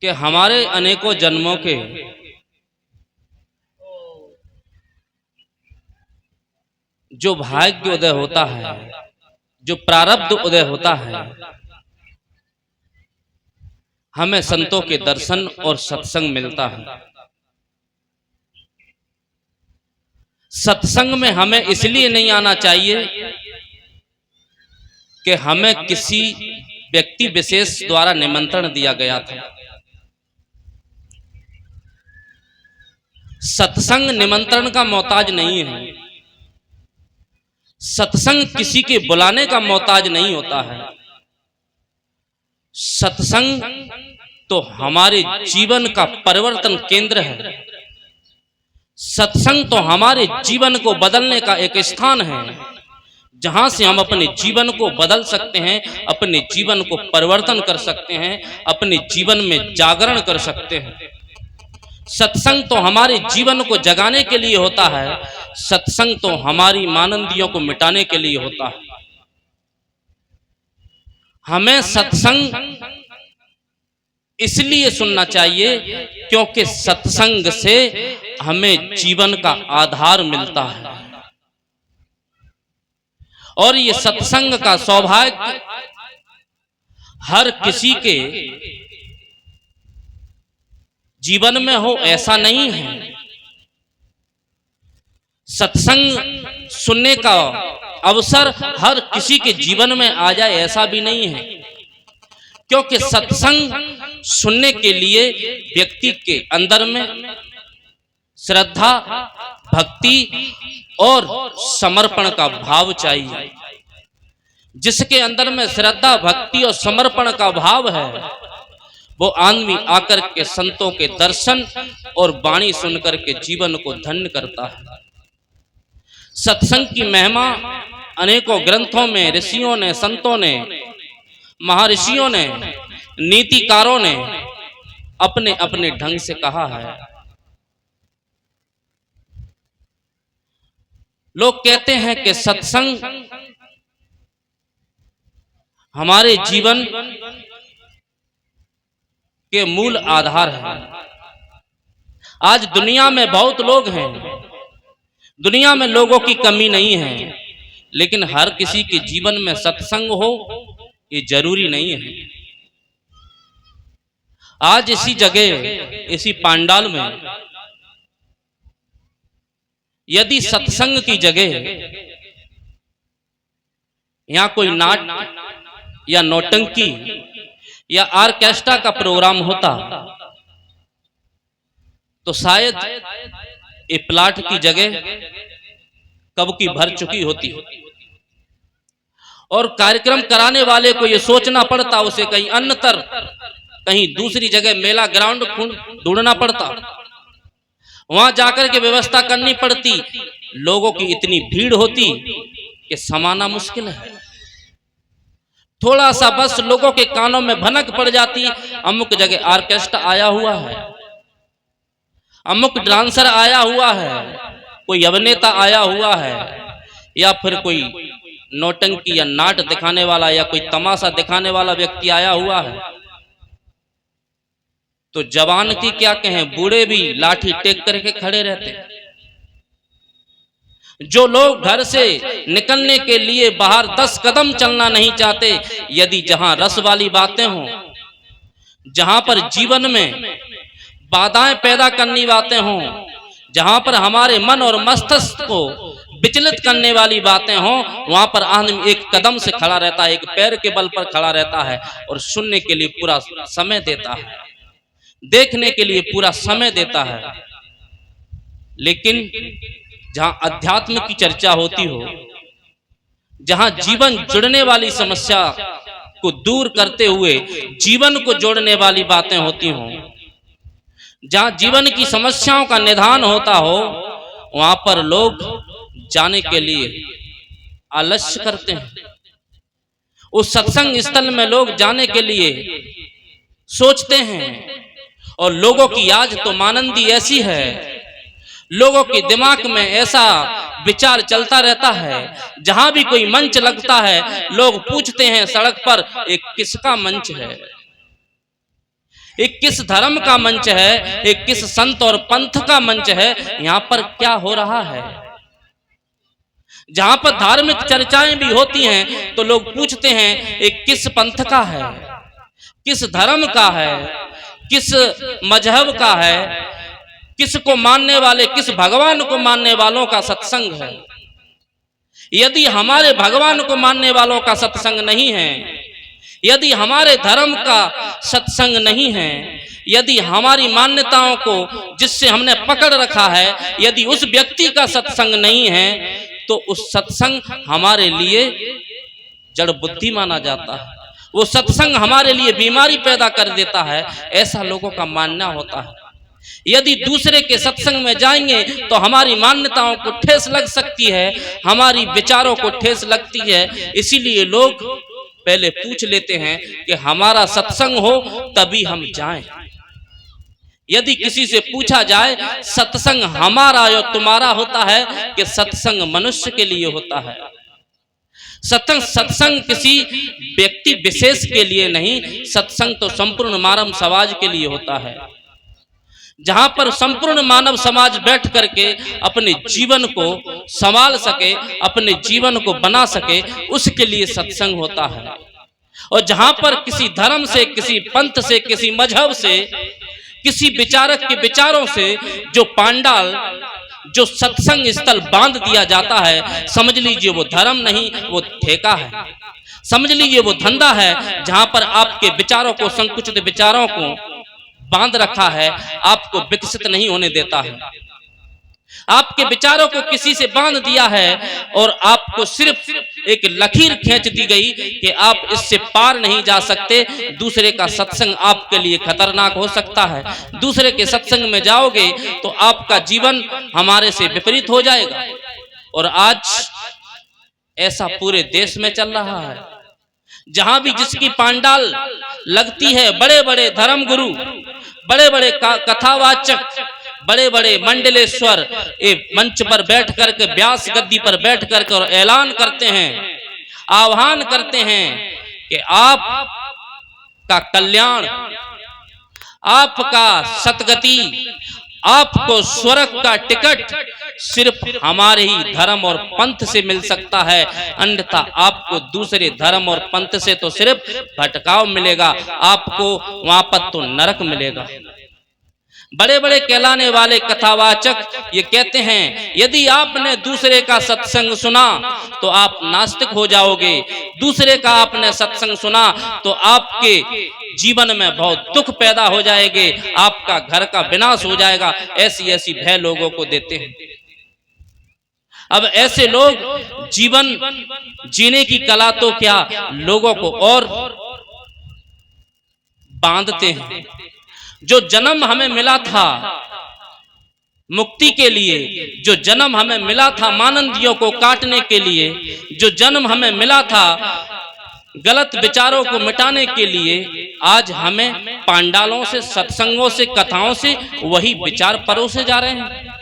कि हमारे अनेकों जन्मों के जो भाग्य उदय होता है, जो प्रारब्ध उदय होता है, हमें संतों के दर्शन और सत्संग मिलता है। सत्संग में हमें इसलिए नहीं आना चाहिए कि हमें किसी व्यक्ति विशेष द्वारा निमंत्रण दिया गया था। सत्संग निमंत्रण का मोहताज नहीं है। सत्संग किसी के बुलाने का मोहताज नहीं होता है। सत्संग तो हमारे जीवन का परिवर्तन केंद्र है। सत्संग तो हमारे जीवन को बदलने का एक स्थान है, जहां से हम अपने जीवन को बदल सकते हैं, अपने जीवन को परिवर्तन कर सकते हैं, अपने जीवन में जागरण कर सकते हैं। सत्संग तो हमारे जीवन को जगाने के लिए होता है। सत्संग तो हमारी मानंदियों को मिटाने के लिए होता है। हमें सत्संग इसलिए सुनना चाहिए क्योंकि सत्संग से हमें जीवन का आधार मिलता है। और ये सत्संग का सौभाग्य हर किसी के जीवन में हो ऐसा नहीं है। सत्संग सुनने का अवसर हर किसी के जीवन में आ जाए ऐसा भी नहीं है, क्योंकि सत्संग सुनने के लिए व्यक्ति के अंदर में श्रद्धा, भक्ति और समर्पण का भाव चाहिए। जिसके अंदर में श्रद्धा, भक्ति और समर्पण का भाव है, वो आदमी आकर के संतों के दर्शन और वाणी सुनकर के जीवन को धन्य करता है। सत्संग की महिमा अनेकों ग्रंथों में ऋषियों ने, संतों ने, महर्षियों ने, नीतिकारों ने अपने अपने ढंग से कहा है। लोग कहते हैं कि सत्संग हमारे जीवन के मूल आधार है। आज दुनिया में बहुत लोग हैं, दुनिया में लोगों की कमी नहीं है, लेकिन हर किसी के जीवन में सत्संग हो ये जरूरी नहीं है। आज इसी जगह, इसी पंडाल में यदि सत्संग की जगह यहां कोई नाट या नौटंकी या ऑर्केस्ट्रा का प्रोग्राम होता तो शायद ये प्लाट की जगह कब की भर चुकी होती, और कार्यक्रम कराने वाले को ये सोचना पड़ता, उसे कहीं अन्यतर, कहीं दूसरी जगह मेला ग्राउंड ढूंढना पड़ता, वहां जाकर के व्यवस्था करनी पड़ती। लोगों की इतनी भीड़ होती कि समाना मुश्किल है। थोड़ा सा बस लोगों के कानों में भनक पड़ जाती, अमुक जगह ऑर्केस्ट्रा आया हुआ है, अमुक डांसर आया हुआ है, कोई अभिनेता आया हुआ है, या फिर कोई नौटंकी या नाट दिखाने वाला या कोई तमाशा दिखाने वाला व्यक्ति आया हुआ है, तो जवान की क्या कहें, बूढ़े भी लाठी टेक करके खड़े रहते। जो लोग घर से निकलने के लिए बाहर 10 कदम चलना नहीं चाहते, यदि जहां रस वाली बातें हों, जहां पर जीवन में बाधाएं पैदा करनी बातें हों, जहां पर हमारे मन और मस्तिष्क को विचलित करने वाली बातें हों, वहां पर आदमी एक कदम से खड़ा रहता है, एक पैर के बल पर खड़ा रहता है और सुनने के लिए पूरा समय देता है, देखने के लिए पूरा समय देता है। लेकिन जहां अध्यात्म की चर्चा होती हो, जहां जीवन जुड़ने वाली समस्या को दूर करते हुए जीवन को जोड़ने वाली बातें होती हों, जहां जीवन की समस्याओं का निदान होता हो, वहां पर लोग जाने के लिए आलस्य करते हैं। उस सत्संग स्थल में लोग जाने के लिए सोचते हैं, और लोगों की आज तो मानंदी ऐसी है, लोगों के दिमाग में ऐसा विचार चलता रहता है, जहां भी कोई मंच लगता है लोग पूछते हैं सड़क पर, एक किसका मंच है, एक किस धर्म का मंच है, एक किस संत और पंथ का मंच है। यहाँ पर क्या हो रहा है? जहां पर धार्मिक चर्चाएं भी होती हैं तो लोग पूछते हैं एक किस पंथ का है, किस धर्म का है, किस मजहब का है, किस को मानने वाले, किस भगवान को मानने वालों का सत्संग है। यदि हमारे भगवान को मानने वालों का सत्संग नहीं है, यदि हमारे धर्म का सत्संग नहीं है, यदि हमारी मान्यताओं को जिससे हमने पकड़ रखा है, यदि उस व्यक्ति का सत्संग नहीं है, तो उस सत्संग हमारे लिए जड़ बुद्धि माना जाता है। वो सत्संग हमारे लिए बीमारी पैदा कर देता है, ऐसा लोगों का मानना होता है। यदि दूसरे के सत्संग में जाएंगे तो हमारी मान्यताओं को ठेस लग सकती है, हमारी विचारों को ठेस लगती है। इसीलिए लोग पहले पूछ लेते हैं कि हमारा सत्संग हो तभी हम जाएं। यदि किसी से पूछा जाए सत्संग हमारा या तुम्हारा होता है कि सत्संग मनुष्य के लिए होता है। सत्संग किसी व्यक्ति विशेष के लिए नहीं, सत्संग तो संपूर्ण मानव समाज के लिए होता है। जहां पर संपूर्ण मानव समाज बैठ करके अपने जीवन को संभाल सके, अपने जीवन को बना सके, उसके लिए सत्संग होता है। और जहां पर किसी धर्म से, किसी पंथ से, किसी मजहब से, किसी विचारक के विचारों से जो पांडाल, जो सत्संग स्थल बांध दिया जाता है, समझ लीजिए वो धर्म नहीं, वो ठेका है। समझ लीजिए वो धंधा है, जहां पर आपके विचारों को, संकुचित विचारों को बांध रखा है, आपको विकसित नहीं होने देता है। आपके विचारों को किसी से बांध दिया है और आपको सिर्फ एक लकीर खींच दी गई कि आप इससे पार नहीं जा सकते। दूसरे का सत्संग आपके लिए खतरनाक हो सकता है। दूसरे के सत्संग में जाओगे तो आपका जीवन हमारे से विपरीत हो जाएगा। और आज ऐसा पूरे देश में चल रहा है। जहां भी जिसकी पांडाल लगती है, बड़े बड़े धर्मगुरु, बड़े बड़े कथावाचक, बड़े बड़े मंडलेश्वर एक मंच पर बैठ करके, व्यास गद्दी पर बैठ करके और ऐलान करते हैं, आह्वान करते हैं कि आपका कल्याण, आपका सतगति, आपको स्वर्ग का टिकट सिर्फ हमारे ही धर्म और पंथ से मिल सकता है, अन्यथा आपको दूसरे धर्म और पंथ से तो सिर्फ भटकाव मिलेगा, आपको वहां पर तो नरक मिलेगा। बड़े बड़े कहलाने वाले कथावाचक ये कहते हैं यदि आपने दूसरे का सत्संग सुना तो आप नास्तिक हो जाओगे, दूसरे का आपने सत्संग सुना तो आपके जीवन में बहुत दुख पैदा हो जाएंगे, आपका घर का विनाश हो जाएगा। ऐसी ऐसी भय लोगों को देते हैं। अब ऐसे लोग जीवन जीने की कला तो क्या, लोगों को और बांधते हैं। जो जन्म हमें मिला था मुक्ति के लिए, जो जन्म हमें मिला था मानंदियों को काटने के लिए, जो जन्म हमें मिला था गलत विचारों को मिटाने के लिए, आज हमें पांडालों से, सत्संगों से, कथाओं से वही विचार परोसे जा रहे हैं।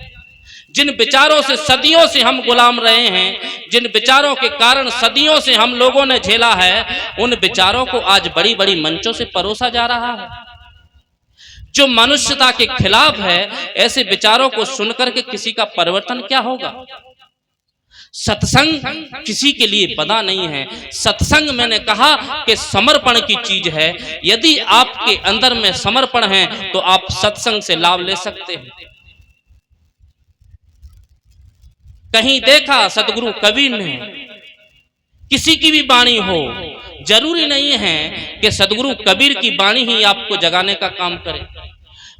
जिन विचारों से सदियों से हम गुलाम रहे हैं, जिन विचारों के कारण सदियों से हम लोगों ने झेला है, उन विचारों को आज बड़ी बड़ी मंचों से परोसा जा रहा है। जो मनुष्यता के खिलाफ है, ऐसे विचारों को सुनकर के किसी का परिवर्तन क्या होगा। सत्संग किसी के लिए बदा नहीं है। सत्संग मैंने कहा कि समर्पण की चीज है। यदि आपके अंदर में समर्पण है तो आप सत्संग से लाभ ले सकते हैं। कहीं देखा सदगुरु कबीर ने, किसी की भी वाणी हो, जरूरी नहीं है कि सदगुरु कबीर की वाणी ही आपको जगाने का काम करे।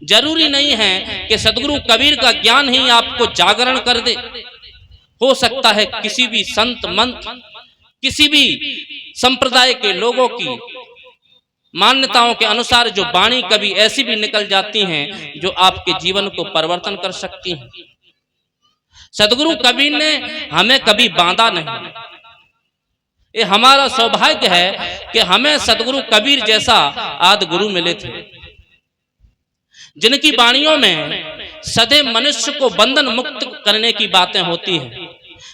जरूरी नहीं है कि सदगुरु कबीर का ज्ञान ही आपको जागरण कर दे। हो सकता है किसी भी संत मंत, किसी भी संप्रदाय के लोगों की मान्यताओं के अनुसार जो वाणी कभी ऐसी भी निकल जाती हैं जो आपके जीवन को परिवर्तन कर सकती हैं। सदगुरु कबीर ने हमें कभी बांधा नहीं। ये हमारा सौभाग्य है कि हमें सदगुरु कबीर जैसा आदि गुरु मिले थे, जिनकी वाणियों में सदैव मनुष्य को बंधन मुक्त करने की बातें होती हैं।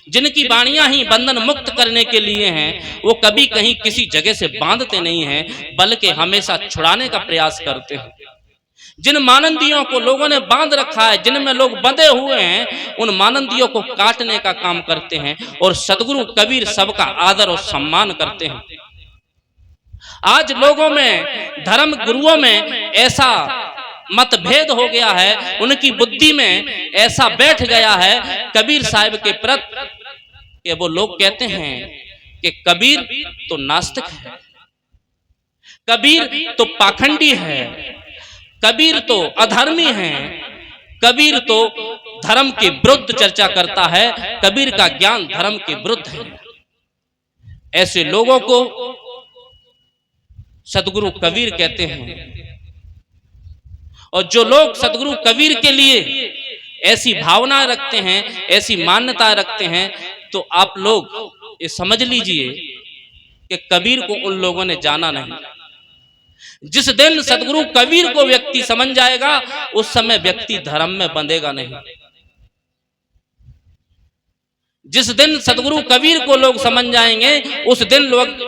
जिनकी वाणियां ही बंधन मुक्त करने के लिए हैं, वो कभी कहीं किसी जगह से बांधते नहीं हैं, बल्कि हमेशा छुड़ाने का प्रयास करते हैं। जिन मानंदियों को लोगों ने बांध रखा है, जिनमें लोग बंधे हुए हैं, उन मानंदियों को काटने का काम करते हैं। और सदगुरु कबीर सबका आदर और सम्मान करते हैं। आज लोगों में, धर्म गुरुओं में ऐसा मतभेद हो गया है, उनकी बुद्धि में ऐसा बैठ गया है कबीर साहिब के प्रति कि वो लोग कहते हैं कि कबीर तो नास्तिक है, कबीर तो पाखंडी है, कबीर तो अधर्मी है, कबीर तो धर्म के विरुद्ध चर्चा करता है, कबीर का ज्ञान धर्म के विरुद्ध है। ऐसे लोगों को सदगुरु कबीर कहते हैं। और जो लोग सदगुरु कबीर के लिए ऐसी भावना रखते हैं, ऐसी मान्यता रखते हैं, तो आप लोग ये समझ लीजिए कि कबीर को उन लोगों ने जाना नहीं। जिस दिन सदगुरु कबीर को व्यक्ति समझ जाएगा, उस समय व्यक्ति धर्म में बंधेगा नहीं। जिस दिन सदगुरु कबीर को लोग समझ जाएंगे, उस दिन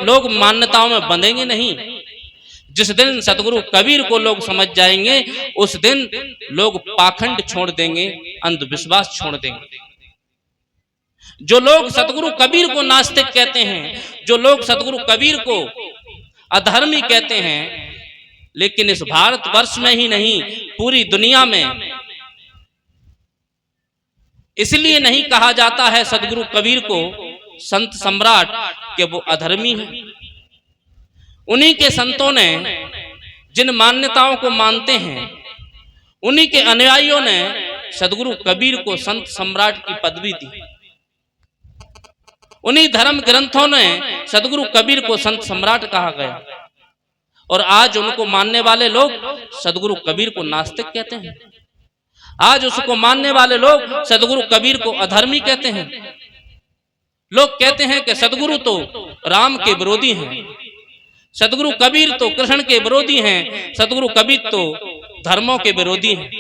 लोग मान्यताओं में बंधेंगे नहीं। जिस दिन सदगुरु कबीर को लोग समझ जाएंगे, उस दिन लोग पाखंड छोड़ देंगे, अंधविश्वास छोड़ देंगे। जो लोग सदगुरु कबीर को नास्तिक कहते हैं, जो लोग सदगुरु कबीर को अधर्मी कहते हैं, लेकिन इस भारतवर्ष में ही नहीं, पूरी दुनिया में इसलिए नहीं कहा जाता है सदगुरु कबीर को संत सम्राट कि वो अधर्मी है। उन्हीं के संतों ने जिन मान्यताओं को मानते हैं, उन्हीं के अनुयायियों ने सदगुरु कबीर को संत सम्राट की पदवी दी। उन्हीं धर्म ग्रंथों ने सदगुरु कबीर को संत सम्राट कहा गया। और आज उनको मानने वाले लोग सदगुरु कबीर को नास्तिक कहते हैं। आज उसको मानने वाले लोग सदगुरु कबीर को अधर्मी कहते हैं। लोग कहते हैं कि सदगुरु तो राम के विरोधी हैं, सदगुरु कबीर तो कृष्ण के विरोधी हैं, सदगुरु कबीर तो धर्मों के विरोधी हैं।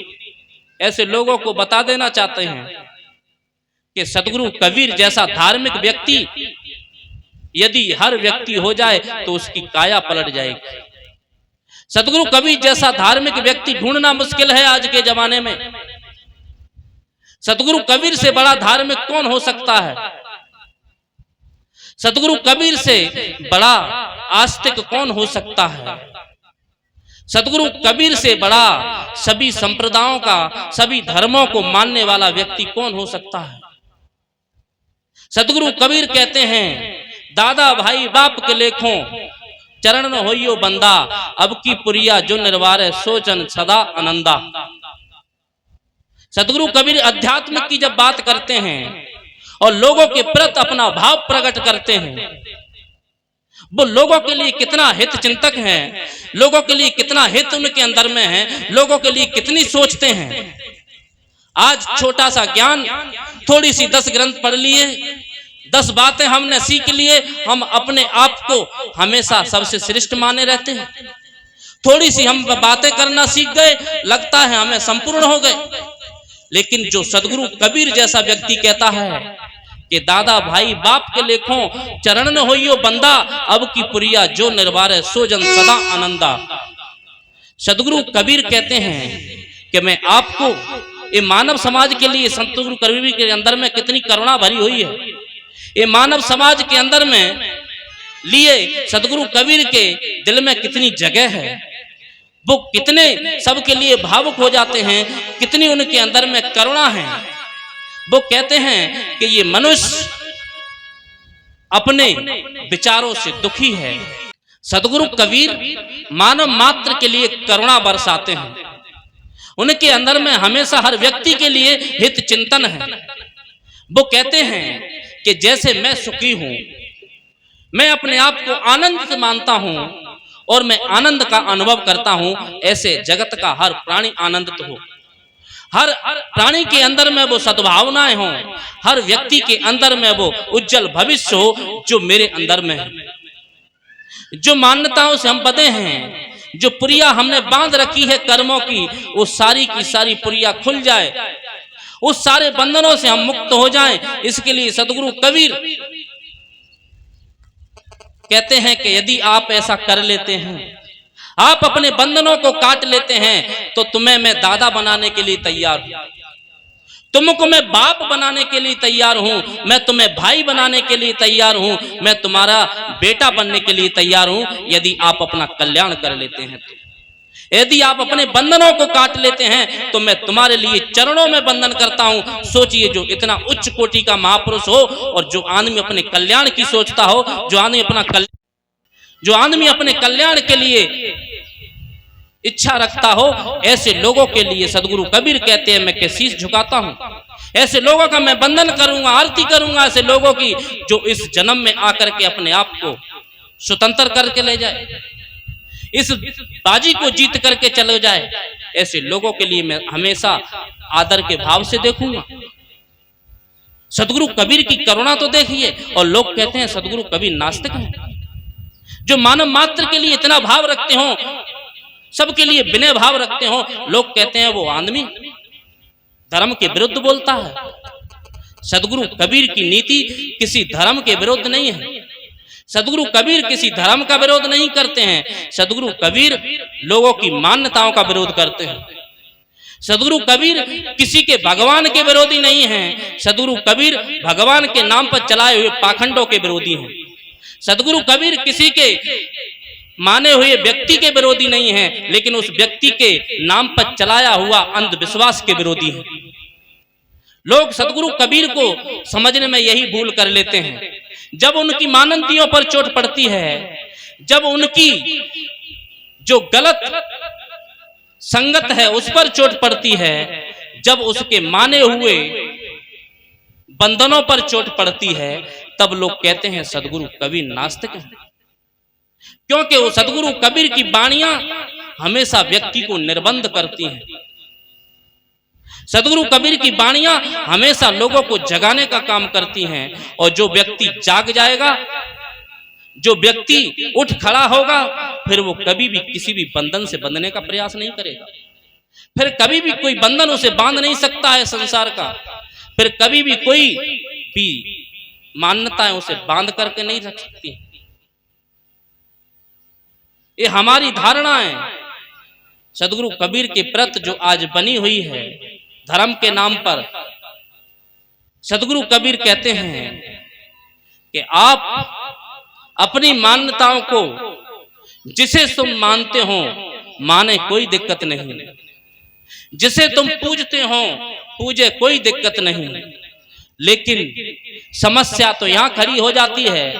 ऐसे लोगों को बता देना चाहते हैं कि सदगुरु कबीर जैसा धार्मिक व्यक्ति यदि हर व्यक्ति हो जाए तो उसकी काया पलट जाएगी। सदगुरु कबीर जैसा धार्मिक व्यक्ति ढूंढना मुश्किल है आज के जमाने में। सदगुरु कबीर से बड़ा धार्मिक कौन हो सकता है? सदगुरु कबीर से बड़ा आस्तिक कौन हो सकता है? सदगुरु कबीर से बड़ा सभी संप्रदायों का, सभी धर्मों को मानने वाला व्यक्ति कौन हो सकता है? सदगुरु कबीर कहते हैं, दादा भाई बाप के लेखों चरण न होइयो बंदा, अब की पुरिया जो निर्वारे सो जन सदा आनंदा। सदगुरु कबीर अध्यात्म की जब बात करते हैं और लोगों के प्रति अपना भाव प्रकट करते हैं, वो लोगों के लिए कितना हित चिंतक हैं, लोगों के लिए कितना हित उनके अंदर में है, लोगों के लिए कितनी सोचते हैं। आज छोटा सा ज्ञान, थोड़ी सी 10 ग्रंथ पढ़ लिए, 10 बातें हमने सीख लिए, हम अपने आप को हमेशा सबसे श्रेष्ठ माने रहते हैं। थोड़ी सी हम बातें करना सीख गए, लगता है हमें संपूर्ण हो गए। लेकिन जो सदगुरु कबीर जैसा व्यक्ति कहता है कि दादा भाई बाप के लेखों चरण न होइयो बंदा, अब की पुरिया जो निर्वारे सो जन सदा आनंदा। सदगुरु कबीर कहते हैं कि मैं आपको ये मानव समाज के लिए, सदगुरु कबीर के अंदर में कितनी करुणा भरी हुई है, ये मानव समाज के अंदर में लिए सदगुरु कबीर के दिल में कितनी जगह है, वो कितने सबके लिए भावुक हो जाते हैं, कितनी उनके अंदर में करुणा है। वो कहते हैं कि ये मनुष्य अपने विचारों से दुखी है। सदगुरु कबीर मानव मात्र के लिए करुणा बरसाते हैं। उनके अंदर में हमेशा हर व्यक्ति के लिए हित चिंतन है। वो कहते हैं कि जैसे मैं सुखी हूं, मैं अपने आप को आनंद से मानता हूं और मैं आनंद का अनुभव करता हूं, ऐसे जगत का हर प्राणी आनंदित हो। हर प्राणी के अंदर में वो सद्भावनाएं हों, हर व्यक्ति के अंदर में वो उज्जवल भविष्य हो जो मेरे अंदर में है। जो मान्यताओं से हम बंधे हैं, जो पुरिया हमने बांध रखी है कर्मों की, वो सारी की सारी पुरिया खुल जाए उस सारे बंधनों से हम मुक्त हो जाएं, इसके लिए सदगुरु कबीर कहते हैं कि यदि आप ऐसा कर लेते हैं, आप अपने बंधनों को काट लेते हैं, तो तुम्हें मैं दादा बनाने के लिए तैयार हूं, तुमको मैं बाप बनाने के लिए तैयार हूं, मैं तुम्हें भाई बनाने के लिए तैयार हूं, मैं तुम्हारा बेटा बनने के लिए तैयार हूं, यदि आप अपना कल्याण कर लेते हैं तो। यदि आप अपने बंधनों को काट लेते हैं तो मैं तुम्हारे लिए चरणों में बंधन करता हूं। सोचिए, जो इतना उच्च कोटि का महापुरुष हो और जो आदमी अपने कल्याण की सोचता हो, जो आदमी अपने कल्याण के लिए इच्छा रखता हो, ऐसे लोगों के लिए सदगुरु कबीर कहते हैं मैं शीश झुकाता हूं, ऐसे लोगों का मैं बंधन करूंगा, आरती करूंगा, ऐसे लोगों की जो इस जन्म में आकर के अपने आप को स्वतंत्र करके ले जाए, इस बाजी को जीत करके चले जाए, ऐसे लोगों के लिए मैं हमेशा आदर के भाव से देखूंगा। सदगुरु कबीर की करुणा तो देखिए। और लोग कहते हैं सदगुरु कबीर नास्तिक हैं, जो मानव मात्र के लिए इतना भाव रखते हो, सबके लिए विनय भाव रखते हो, लोग कहते हैं वो आदमी धर्म के विरुद्ध बोलता है। सदगुरु कबीर की नीति किसी धर्म के विरुद्ध नहीं है। सदगुरु कबीर किसी धर्म का विरोध नहीं करते हैं। सदगुरु कबीर लोगों की मान्यताओं का विरोध करते हैं। सदगुरु कबीर किसी के भगवान के विरोधी नहीं हैं। सदगुरु कबीर भगवान के नाम पर चलाए हुए पाखंडों के विरोधी हैं। सदगुरु कबीर किसी के माने हुए व्यक्ति के विरोधी नहीं हैं, लेकिन उस व्यक्ति के नाम पर चलाया हुआ अंधविश्वास के विरोधी हैं। लोग सदगुरु कबीर को समझने में यही भूल कर लेते हैं। जब उनकी मानंतियों पर चोट पड़ती है, जब उनकी जो गलत संगत है उस पर चोट पड़ती है, जब उसके माने हुए बंधनों पर चोट पड़ती है, तब लोग कहते हैं सदगुरु कबीर नास्तिक हैं। क्योंकि वो सदगुरु कबीर की वाणियां हमेशा व्यक्ति को निर्बंध करती हैं। सदगुरु कबीर की वाणियां हमेशा लोगों को जगाने का काम करती हैं। और जो व्यक्ति जाग जाएगा, जो व्यक्ति उठ खड़ा होगा, फिर वो कभी भी किसी भी बंधन से बंधने का प्रयास नहीं करेगा। फिर कभी भी कोई बंधन उसे बांध नहीं सकता है संसार का। फिर कभी भी कोई भी मान्यताएं उसे बांध करके नहीं रख सकती। ये हमारी धारणा है। सदगुरु कबीर के प्रति जो आज बनी हुई है धर्म के नाम पर, सदगुरु कबीर कहते हैं कि आप अपनी मान्यताओं को जिसे तुम मानते हो माने, कोई दिक्कत नहीं। जिसे तुम पूजते हो पूजे, कोई दिक्कत नहीं। लेकिन समस्या तो यहां खड़ी हो जाती है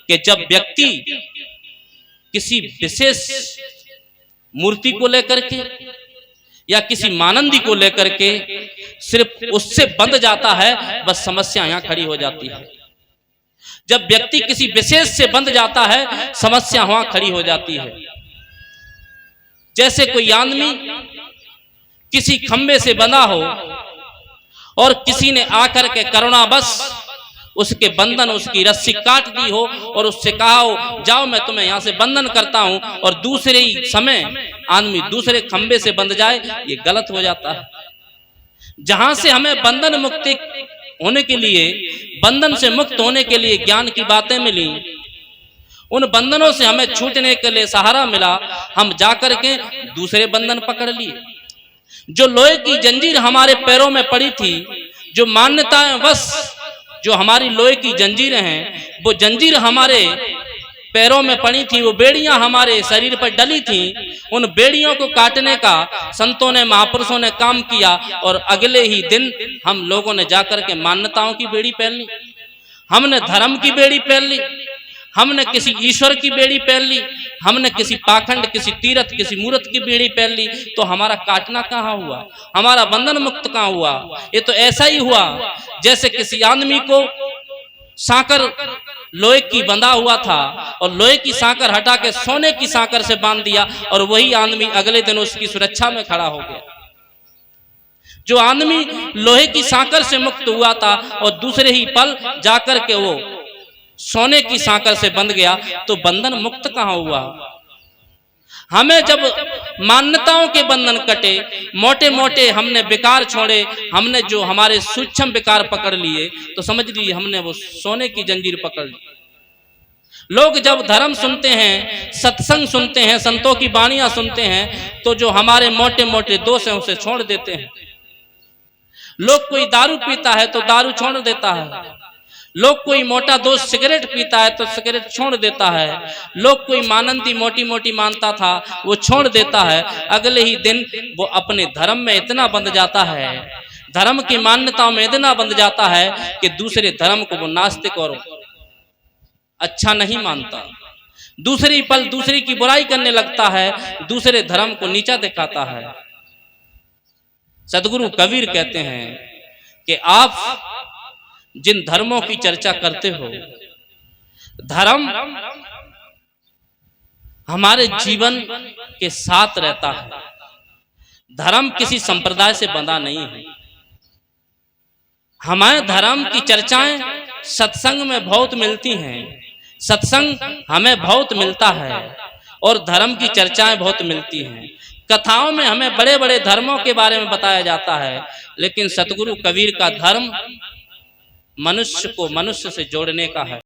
कि जब व्यक्ति किसी विशेष मूर्ति को लेकर के या किसी मानंदी को लेकर के सिर्फ उससे बंध जाता है, बस समस्या यहां खड़ी हो जाती है। जब व्यक्ति किसी विशेष से बंध जाता है, समस्या वहां खड़ी हो जाती है। जैसे कोई आदमी किसी खंबे से बंधा हो और किसी ने आकर के करुणावश उसके बंधन, उसकी रस्सी काट दी हो और उससे कहा हो जाओ मैं तुम्हें यहां से बंधन करता हूं, और दूसरे ही समय आदमी दूसरे खंबे से बंध जाए, ये गलत हो जाता है। जहां से हमें बंधन मुक्ति होने के लिए, बंधन से मुक्त होने के लिए ज्ञान की बातें मिली, उन बंधनों से हमें छूटने के लिए सहारा मिला, हम जाकर के दूसरे बंधन पकड़ लिए। जो लोहे की जंजीर हमारे पैरों में पड़ी थी, जो मान्यताएं बस जो हमारी लोहे की जंजीरें हैं, वो जंजीर हमारे पैरों में पड़ी थी, वो बेड़ियां हमारे शरीर पर डली थी, उन बेड़ियों को काटने का संतों ने, महापुरुषों ने काम किया। और अगले ही दिन हम लोगों ने जाकर के मान्यताओं की बेड़ी पहन ली, हमने धर्म की बेड़ी पहन ली, हमने किसी ईश्वर की बेड़ी पहन ली, हमने किसी पाखंड, किसी तीर्थ, किसी मूर्त की बेड़ी पहन ली। तो हमारा काटना कहाँ हुआ, हमारा बंधन मुक्त कहाँ हुआ? ये तो ऐसा ही हुआ जैसे किसी आदमी को सांकर लोहे की बंधा हुआ था और लोहे की सांकर हटा के सोने की सांकर से बांध दिया, और वही आदमी अगले दिन उसकी सुरक्षा में खड़ा हो गया। जो आदमी लोहे की सांकर से मुक्त हुआ था और दूसरे ही पल जाकर के वो सोने की सांकर से बंध गया, तो बंधन मुक्त कहाँ हुआ? हमें जब मान्यताओं के बंधन कटे, मोटे मोटे हमने विकार छोड़े, हमने जो हमारे सूक्ष्म विकार पकड़ लिए, तो समझ लीजिए हमने वो सोने की जंजीर पकड़ ली। लोग जब धर्म सुनते हैं, सत्संग सुनते हैं, संतों की वाणियां सुनते हैं, तो जो हमारे मोटे मोटे दोष हैं उसे छोड़ देते हैं। लोग कोई दारू पीता है तो दारू छोड़ देता है, लोग कोई मोटा दोस्त सिगरेट पीता है तो सिगरेट छोड़ देता है, लोग कोई मानंदी मोटी मोटी मानता था वो छोड़ देता है। अगले ही दिन वो अपने धर्म में इतना बंध जाता है, धर्म की मान्यताओं में इतना बंध जाता है कि दूसरे धर्म को वो नास्तिक और अच्छा नहीं मानता, दूसरी पल दूसरी की बुराई करने लगता है, दूसरे धर्म को नीचा दिखाता है। सदगुरु कबीर कहते हैं कि आप जिन धर्मों की चर्चा करते हो, धर्म हमारे जीवन के साथ रहता है, धर्म किसी संप्रदाय से बंधा नहीं है। हमारे धर्म की चर्चाएं सत्संग में बहुत मिलती हैं, सत्संग हमें बहुत मिलता है और धर्म की चर्चाएं बहुत मिलती हैं। कथाओं में हमें बड़े बड़े धर्मों के बारे में बताया जाता है, लेकिन सतगुरु कबीर का धर्म मनुष्य को मनुष्य से जोड़ने का है।